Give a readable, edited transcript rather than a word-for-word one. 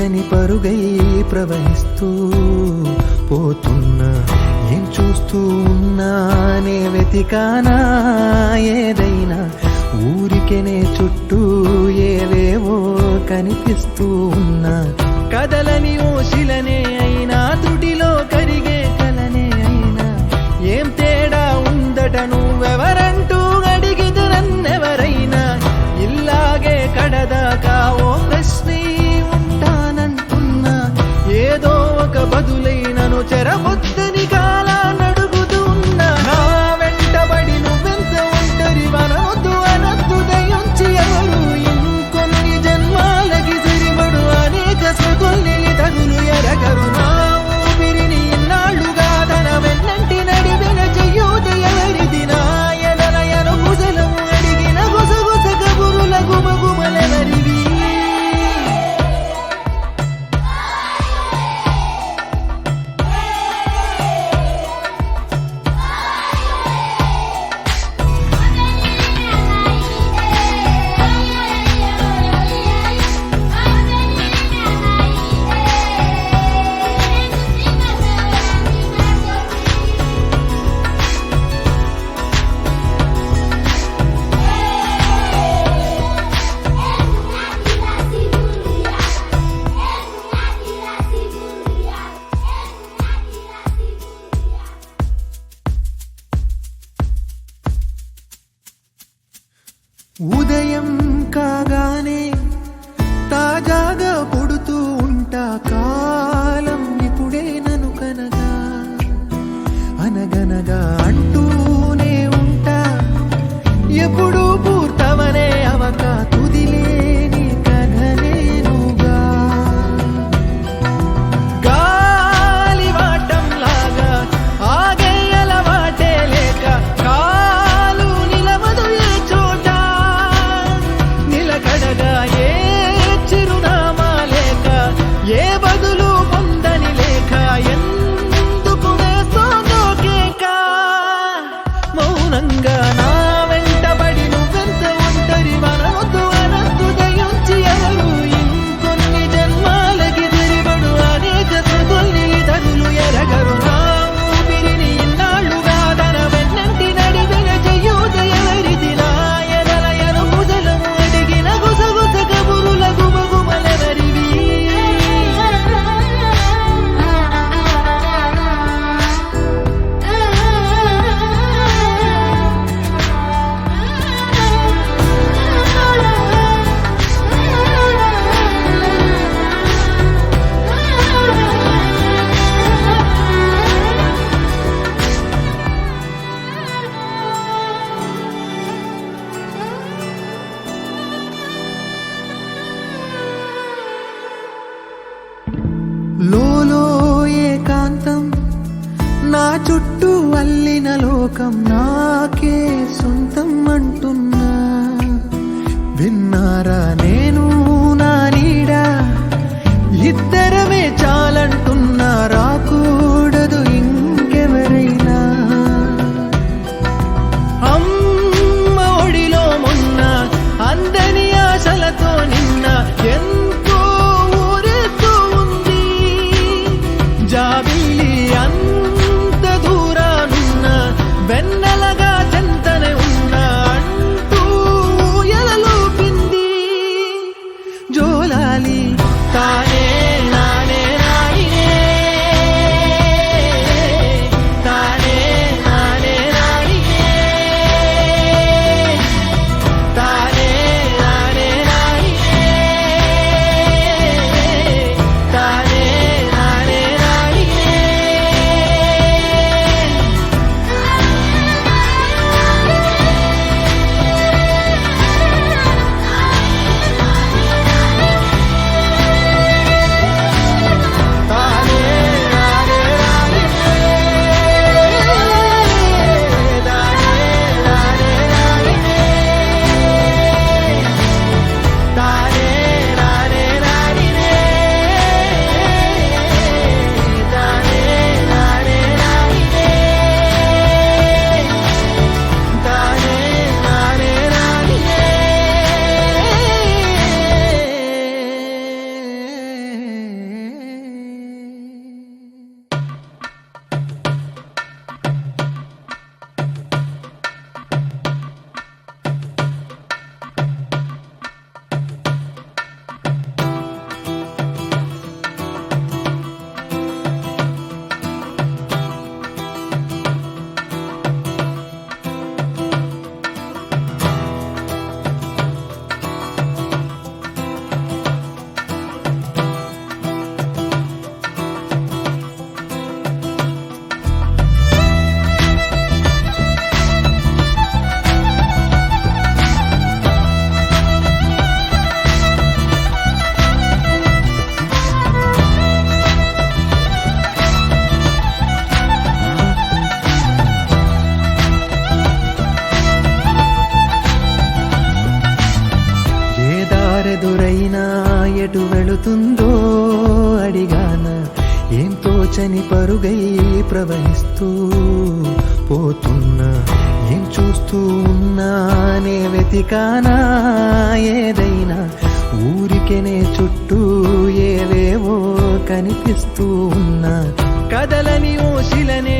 తీర్చని పరుగై ప్రవహిస్తూ పోతున్నా. ఏం చూస్తూ ఉన్నానే వెతికానా ఏదైనా, ఊరికెనే చుట్టూ ఏవేవో కనిపిస్తూ ఉన్నా. కదలని ఓశిలనే అయినా, త్రుటిలో కరిగే కలనే అయినా, ఏం తేడా ఉందట నువ్వెవరంటూ అడిగితే నన్నెవరైనా. ఇల్లాగే కడదాకా ఓ ప్రశ్నే ఉంటానంటున్నా. ఏదో ఒక బదులైనను చెరబొద్దని కాలానడుగుతూ ఉన్నా. నా వెంటబడి నువ్వెంత ఒంటరి వనొద్దు అనద్దు దయించి ఎవరు. ఇంకొన్ని జన్మాలకి సరిపడు అనేక స్మృతుల్ని తగులు ఎరగరు. నా ఊపిరిని ఇన్నాళ్లుగా తన వెన్నంటి నడిపిన చెయ్యూత ఎవరిది. నా ఎదలయను కుశలము అడిగిన గుసగుస కబురుల గుమగుమలెవరివి. ఉదయం కాగానే తాజాగా పుడుతూ ఉంటా. కాలం ఇప్పుడే నన్ను కనగా అనగనగా అంటూనే ఉంటా. ఎప్పుడూ పూర్తవనే అవక తుదిలేని కథనేనుగా. గాలి వాటంలాగా ఆగే అలవాటే లేక, కాలు నిలవదు ఏ చోట. నిలకడగా ఏ చిరునామా లేక, ఏ బదులు పొందని లేక, ఎందుకు వేస్తోందో కేక. మౌనంగా నా వెంటబడి నువ్వెంత ఒంటరి వనొద్దు అనద్దు దయించి ఎవరు. ఇంకొన్ని జన్మాలకి తిరిబడు అనేక స్మృతుల్ని తగులు ఎరగరు. నా ఊపిరిని ఇన్నాళ్లుగా తన వెన్నంటి నడిపిన చెయ్యూత ఎవరిది. నా ఎదలయను కుశలము అడిగిన గుసగుస కబురుల గుమగుమలెవరివి. లోలో ఏకాంతం, నా చుట్టూ అల్లిన లోకం నాకే సొంతం అంటున్నా. విన్నారా నేను నా నీడా, ఇద్దరమే చాలంటున్నా. రాకూడదు ఇంకెవరైనా. అమ్మ ఒడిలో మొన్న అందని ఆశలతో నిన్న ఎంతో ఊరేస్తూ ఉంది. జాబిల్లి అంత దూరానున్న వెన్నెలగా చెంతనే ఉన్నా అంటూ ఎలలోపింది. తోచని పరుగై ప్రవహిస్తూ పోతున్నా, ఏం చూస్తూ ఉన్నానే వెతికానా ఏదైనా, ఊరికెనే చుట్టూ ఏవేవో కనిపిస్తూ ఉన్నా, కదలని ఓ శిలనే